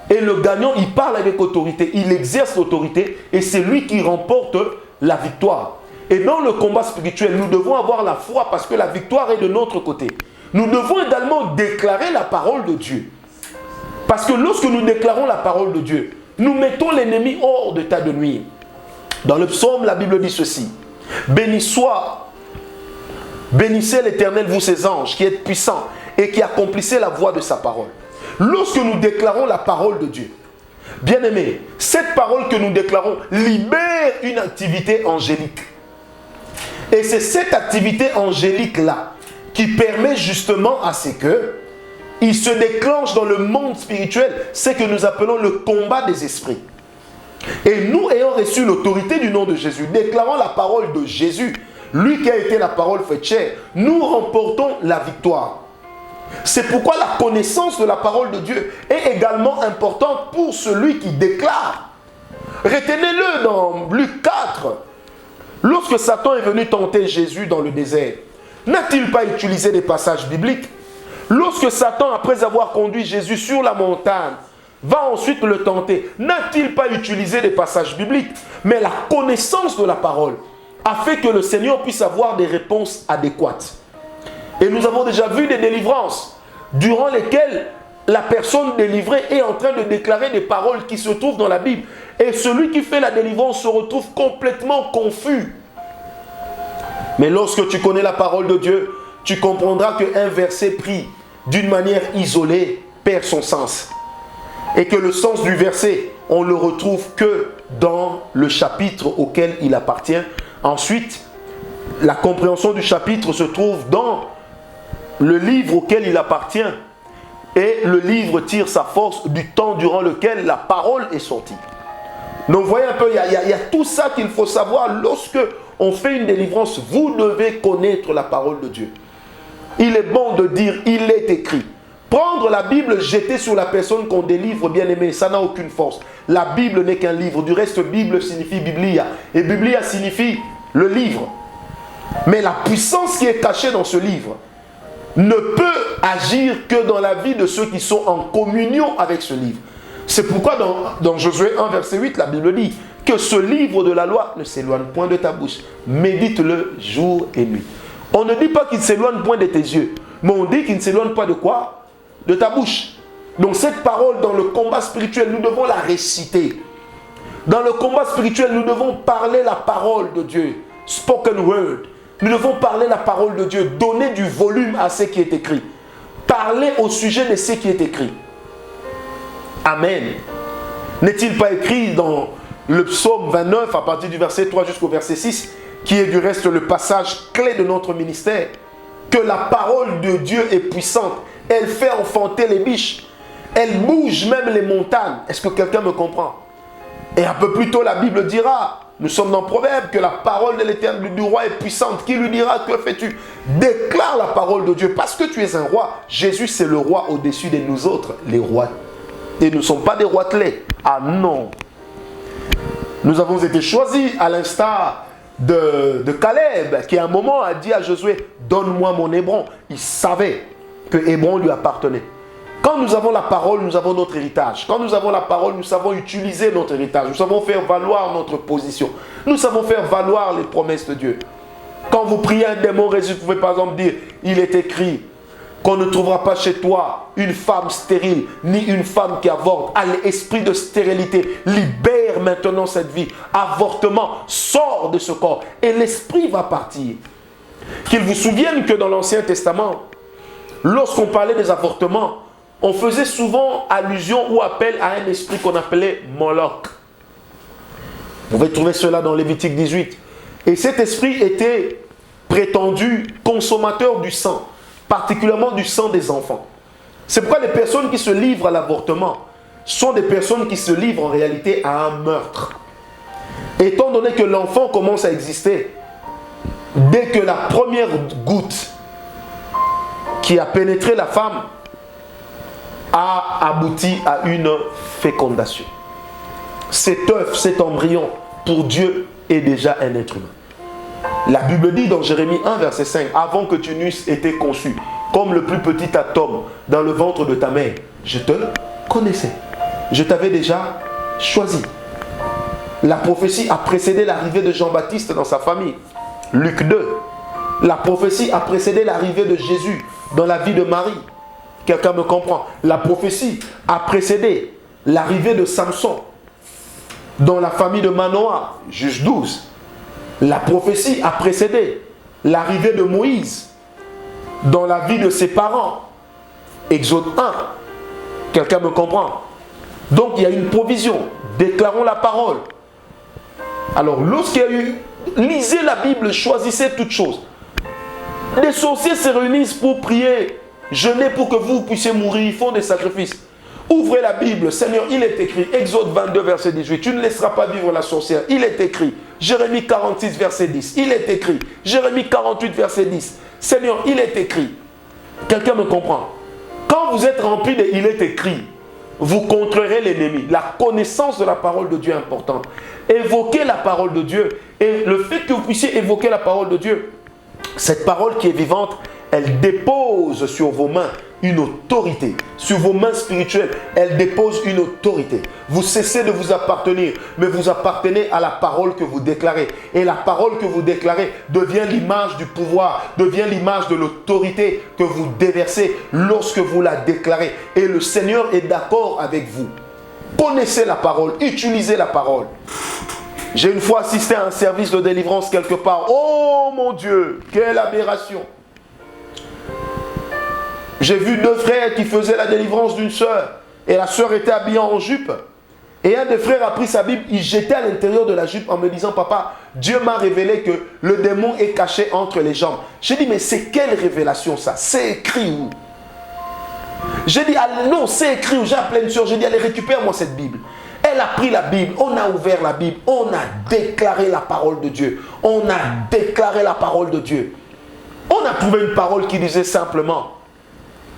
Et le gagnant, il parle avec autorité, il exerce l'autorité et c'est lui qui remporte la victoire. Et dans le combat spirituel, nous devons avoir la foi parce que la victoire est de notre côté. Nous devons également déclarer la parole de Dieu. Parce que lorsque nous déclarons la parole de Dieu, nous mettons l'ennemi hors d'état de nuire. Dans le psaume, la Bible dit ceci. Bénissez l'Éternel, vous ses anges, qui êtes puissants et qui accomplissez la voix de sa parole. Lorsque nous déclarons la parole de Dieu, bien-aimés, cette parole que nous déclarons libère une activité angélique. Et c'est cette activité angélique-là qui permet justement à ce que il se déclenche dans le monde spirituel ce que nous appelons le combat des esprits. Et nous ayant reçu l'autorité du nom de Jésus, déclarant la parole de Jésus, lui qui a été la parole faite chair, nous remportons la victoire. C'est pourquoi la connaissance de la parole de Dieu est également importante pour celui qui déclare. Retenez-le dans Luc 4. Lorsque Satan est venu tenter Jésus dans le désert, n'a-t-il pas utilisé des passages bibliques? Lorsque Satan, après avoir conduit Jésus sur la montagne, va ensuite le tenter, n'a-t-il pas utilisé des passages bibliques? Mais la connaissance de la parole a fait que le Seigneur puisse avoir des réponses adéquates. Et nous avons déjà vu des délivrances durant lesquelles la personne délivrée est en train de déclarer des paroles qui se trouvent dans la Bible. Et celui qui fait la délivrance se retrouve complètement confus. Mais lorsque tu connais la parole de Dieu, tu comprendras qu'un verset pris d'une manière isolée perd son sens. Et que le sens du verset, on ne le retrouve que dans le chapitre auquel il appartient. Ensuite, la compréhension du chapitre se trouve dans le livre auquel il appartient. Et le livre tire sa force du temps durant lequel la parole est sortie. Donc voyez un peu, il y a tout ça qu'il faut savoir lorsque on fait une délivrance. Vous devez connaître la parole de Dieu. Il est bon de dire, il est écrit. Prendre la Bible, jeter sur la personne qu'on délivre, bien aimé, ça n'a aucune force. La Bible n'est qu'un livre. Du reste, Bible signifie Biblia. Et Biblia signifie le livre. Mais la puissance qui est cachée dans ce livre ne peut agir que dans la vie de ceux qui sont en communion avec ce livre. C'est pourquoi dans Josué 1, verset 8, la Bible dit que ce livre de la loi ne s'éloigne point de ta bouche. Médite-le jour et nuit. On ne dit pas qu'il ne s'éloigne point de tes yeux, mais on dit qu'il ne s'éloigne pas de quoi? De ta bouche. Donc cette parole dans le combat spirituel, nous devons la réciter. Dans le combat spirituel, nous devons parler la parole de Dieu. Spoken word. Nous devons parler la parole de Dieu. Donner du volume à ce qui est écrit. Parler au sujet de ce qui est écrit. Amen. N'est-il pas écrit dans le psaume 29, à partir du verset 3 jusqu'au verset 6, qui est du reste le passage clé de notre ministère, que la parole de Dieu est puissante. Elle fait enfanter les biches. Elle bouge même les montagnes. Est-ce que quelqu'un me comprend? Et un peu plus tôt, la Bible dira, nous sommes dans Proverbe, que la parole de l'Éternel du roi est puissante. Qui lui dira, que fais-tu? Déclare la parole de Dieu. Parce que tu es un roi. Jésus, c'est le roi au-dessus de nous autres, les rois. Et nous ne sommes pas des roitelets. Ah non. Nous avons été choisis à l'instar de Caleb, qui à un moment a dit à Josué, donne-moi mon Hébron. Il savait que Hébron lui appartenait. Quand nous avons la parole, nous avons notre héritage. Quand nous avons la parole, nous savons utiliser notre héritage. Nous savons faire valoir notre position. Nous savons faire valoir les promesses de Dieu. Quand vous priez un démon résulte, vous pouvez par exemple dire, il est écrit qu'on ne trouvera pas chez toi une femme stérile, ni une femme qui avorte. Allez, esprit de stérilité, libère maintenant cette vie. Avortement, sort de ce corps. Et l'esprit va partir. Qu'il vous souvienne que dans l'Ancien Testament, lorsqu'on parlait des avortements, on faisait souvent allusion ou appel à un esprit qu'on appelait Moloch. Vous pouvez trouver cela dans Lévitique 18. Et cet esprit était prétendu consommateur du sang, particulièrement du sang des enfants. C'est pourquoi les personnes qui se livrent à l'avortement sont des personnes qui se livrent en réalité à un meurtre. Étant donné que l'enfant commence à exister, dès que la première goutte qui a pénétré la femme a abouti à une fécondation. Cet œuf, cet embryon, pour Dieu, est déjà un être humain. La Bible dit dans Jérémie 1, verset 5, « Avant que tu n'eusses été conçu, comme le plus petit atome dans le ventre de ta mère, je te connaissais. Je t'avais déjà choisi. » La prophétie a précédé l'arrivée de Jean-Baptiste dans sa famille. Luc 2. La prophétie a précédé l'arrivée de Jésus dans la vie de Marie. Quelqu'un me comprend? La prophétie a précédé l'arrivée de Samson dans la famille de Manoah, Juge 12. La prophétie a précédé l'arrivée de Moïse dans la vie de ses parents, Exode 1. Quelqu'un me comprend? Donc il y a une provision. Déclarons la parole. Alors lorsqu'il y a eu, lisez la Bible, choisissez toutes choses. Les sorciers se réunissent pour prier, jeûner pour que vous puissiez mourir, ils font des sacrifices. Ouvrez la Bible, Seigneur, il est écrit, Exode 22, verset 18, tu ne laisseras pas vivre la sorcière, il est écrit, Jérémie 46, verset 10, il est écrit, Jérémie 48, verset 10, Seigneur, il est écrit. Quelqu'un me comprend? Quand vous êtes rempli de il est écrit, vous contrerez l'ennemi. La connaissance de la parole de Dieu est importante. Évoquez la parole de Dieu. Et le fait que vous puissiez évoquer la parole de Dieu, cette parole qui est vivante, elle dépose sur vos mains une autorité. Sur vos mains spirituelles, elle dépose une autorité. Vous cessez de vous appartenir, mais vous appartenez à la parole que vous déclarez. Et la parole que vous déclarez devient l'image du pouvoir, devient l'image de l'autorité que vous déversez lorsque vous la déclarez. Et le Seigneur est d'accord avec vous. Connaissez la parole, utilisez la parole. J'ai une fois assisté à un service de délivrance quelque part. Oh mon Dieu, quelle aberration! J'ai vu deux frères qui faisaient la délivrance d'une sœur. Et la sœur était habillée en jupe. Et un des frères a pris sa Bible, il jetait à l'intérieur de la jupe en me disant, papa, Dieu m'a révélé que le démon est caché entre les jambes. J'ai dit, mais c'est quelle révélation ça? C'est écrit où? J'ai dit, ah, non, c'est écrit où? J'ai appelé une sœur, j'ai dit, allez, récupère-moi cette Bible. Elle a pris la Bible, on a ouvert la Bible, on a déclaré la parole de Dieu. On a déclaré la parole de Dieu. On a trouvé une parole qui disait simplement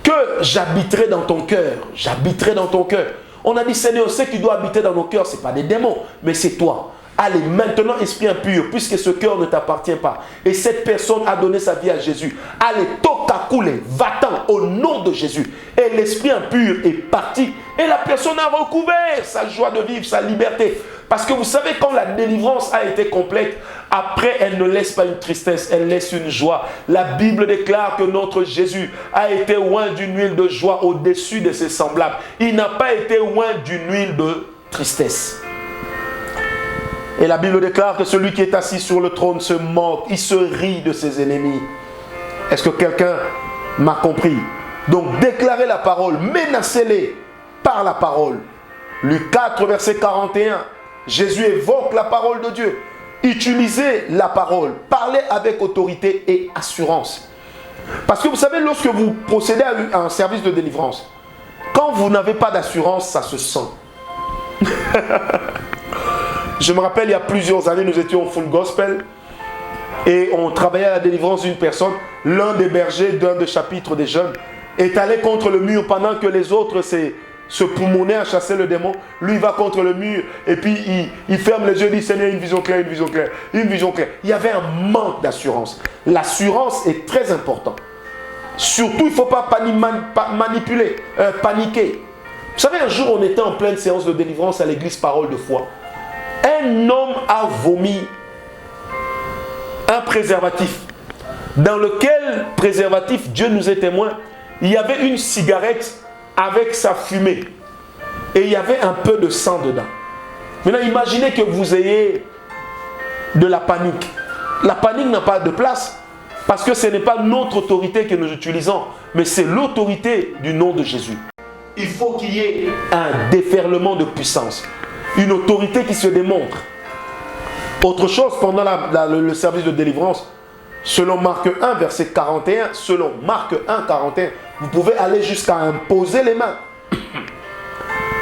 que j'habiterai dans ton cœur. J'habiterai dans ton cœur. On a dit, Seigneur, ce qui doit habiter dans nos cœurs, ce n'est pas des démons, mais c'est toi. allez, maintenant, esprit impur, puisque ce cœur ne t'appartient pas, et cette personne a donné sa vie à Jésus, allez, toka koule, va-t'en au nom de Jésus. Et l'esprit impur est parti, et la personne a recouvert sa joie de vivre, sa liberté. Parce que vous savez, quand la délivrance a été complète, après, elle ne laisse pas une tristesse, elle laisse une joie. La Bible déclare que notre Jésus a été oint d'une huile de joie au-dessus de ses semblables. Il n'a pas été oint d'une huile de tristesse. Et la Bible déclare que celui qui est assis sur le trône se moque, il se rit de ses ennemis. Est-ce que quelqu'un m'a compris? Donc, déclarez la parole, menacez-les par la parole. Luc 4, verset 41, Jésus évoque la parole de Dieu. Utilisez la parole, parlez avec autorité et assurance. Parce que vous savez, lorsque vous procédez à un service de délivrance, quand vous n'avez pas d'assurance, ça se sent. Je me rappelle, il y a plusieurs années, nous étions au Full Gospel et on travaillait à la délivrance d'une personne. L'un des bergers d'un des chapitres des jeunes est allé contre le mur pendant que les autres se poumonnaient à chasser le démon. Lui, il va contre le mur et puis il ferme les yeux et dit, Seigneur, une vision claire, une vision claire, une vision claire. Il y avait un manque d'assurance. L'assurance est très importante. Surtout, il ne faut pas paniquer. Vous savez, un jour, on était en pleine séance de délivrance à l'église Parole de Foi. Un homme a vomi un préservatif. Dans lequel préservatif, Dieu nous est témoin, il y avait une cigarette avec sa fumée. Et il y avait un peu de sang dedans. Maintenant, imaginez que vous ayez de la panique. La panique n'a pas de place. Parce que ce n'est pas notre autorité que nous utilisons, mais c'est l'autorité du nom de Jésus. Il faut qu'il y ait un déferlement de puissance. Une autorité qui se démontre. Autre chose, pendant le service de délivrance, selon Marc 1, verset 41, selon Marc 1, 41, vous pouvez aller jusqu'à imposer les mains.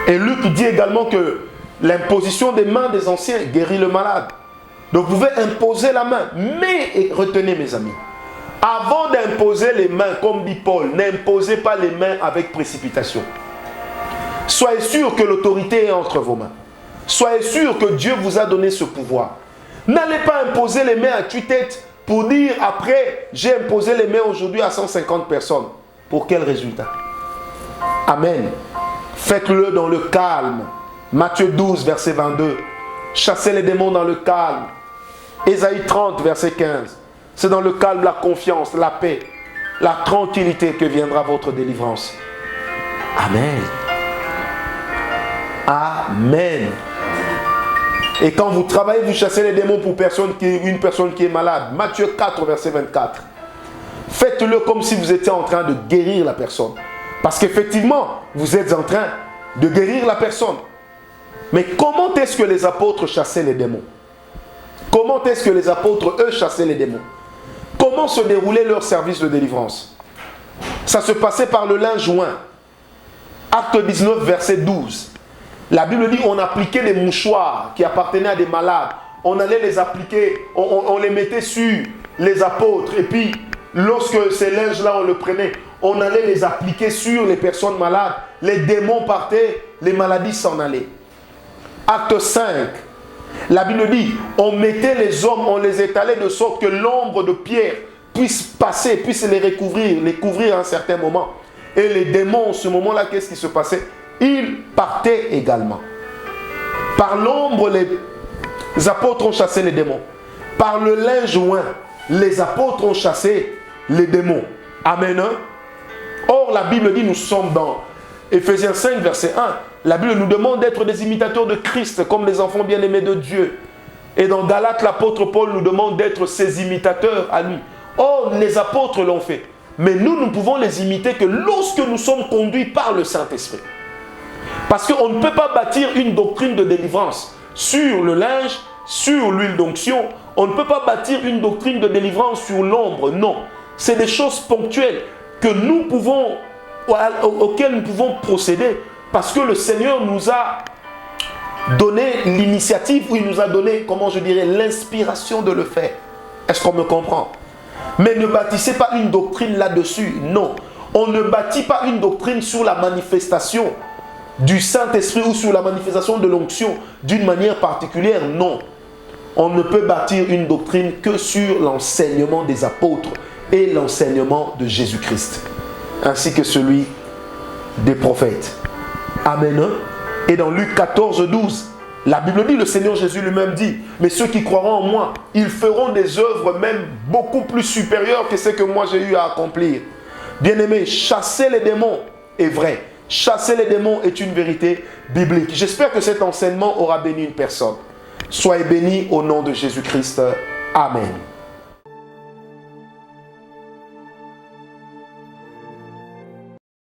Et Luc dit également que l'imposition des mains des anciens guérit le malade. Donc vous pouvez imposer la main. Mais, retenez mes amis, avant d'imposer les mains, comme dit Paul, n'imposez pas les mains avec précipitation. Soyez sûr que l'autorité est entre vos mains. Soyez sûr que Dieu vous a donné ce pouvoir. N'allez pas imposer les mains à tue-tête pour dire après, j'ai imposé les mains aujourd'hui à 150 personnes. Pour quel résultat? Amen. Faites-le dans le calme. Matthieu 12, verset 22. Chassez les démons dans le calme. Ésaïe 30, verset 15. C'est dans le calme, la confiance, la paix, la tranquillité que viendra votre délivrance. Amen. Amen. Et quand vous travaillez, vous chassez les démons pour une personne qui est malade. Matthieu 4, verset 24. Faites-le comme si vous étiez en train de guérir la personne. Parce qu'effectivement, vous êtes en train de guérir la personne. Mais comment est-ce que les apôtres chassaient les démons? Comment est-ce que les apôtres, eux, chassaient les démons? Comment se déroulait leur service de délivrance? Ça se passait par le linge joint. Acte 19, verset 12. La Bible dit on appliquait des mouchoirs qui appartenaient à des malades. On allait les appliquer, on les mettait sur les apôtres. Et puis, lorsque ces linges-là, on le prenait, on allait les appliquer sur les personnes malades. Les démons partaient, les maladies s'en allaient. Acte 5. La Bible dit, on mettait les hommes, on les étalait de sorte que l'ombre de Pierre puisse passer, puisse les couvrir à un certain moment. Et les démons, en ce moment-là, qu'est-ce qui se passait? Ils partaient également. Par l'ombre, les apôtres ont chassé les démons. Par le linge joint, les apôtres ont chassé les démons. Amen. Or, la Bible dit, nous sommes dans Éphésiens 5, verset 1. La Bible nous demande d'être des imitateurs de Christ, comme les enfants bien-aimés de Dieu. Et dans Galates, l'apôtre Paul nous demande d'être ses imitateurs à lui. Or, les apôtres l'ont fait. Mais nous, nous pouvons les imiter que lorsque nous sommes conduits par le Saint-Esprit. Parce qu'on ne peut pas bâtir une doctrine de délivrance sur le linge, sur l'huile d'onction. On ne peut pas bâtir une doctrine de délivrance sur l'ombre. Non. C'est des choses ponctuelles que nous pouvons, auxquelles nous pouvons procéder. Parce que le Seigneur nous a donné l'initiative, ou il nous a donné, comment je dirais, l'inspiration de le faire. Est-ce qu'on me comprend? Mais ne bâtissez pas une doctrine là-dessus. Non. On ne bâtit pas une doctrine sur la manifestation du Saint-Esprit ou sur la manifestation de l'onction d'une manière particulière. Non. On ne peut bâtir une doctrine que sur l'enseignement des apôtres et l'enseignement de Jésus-Christ, ainsi que celui des prophètes. Amen. Et dans Luc 14, 12, la Bible dit, le Seigneur Jésus lui-même dit, mais ceux qui croiront en moi, ils feront des œuvres même beaucoup plus supérieures que ce que moi j'ai eu à accomplir. Bien-aimés, chasser les démons est vrai. Chasser les démons est une vérité biblique. J'espère que cet enseignement aura béni une personne. Soyez bénis au nom de Jésus-Christ. Amen.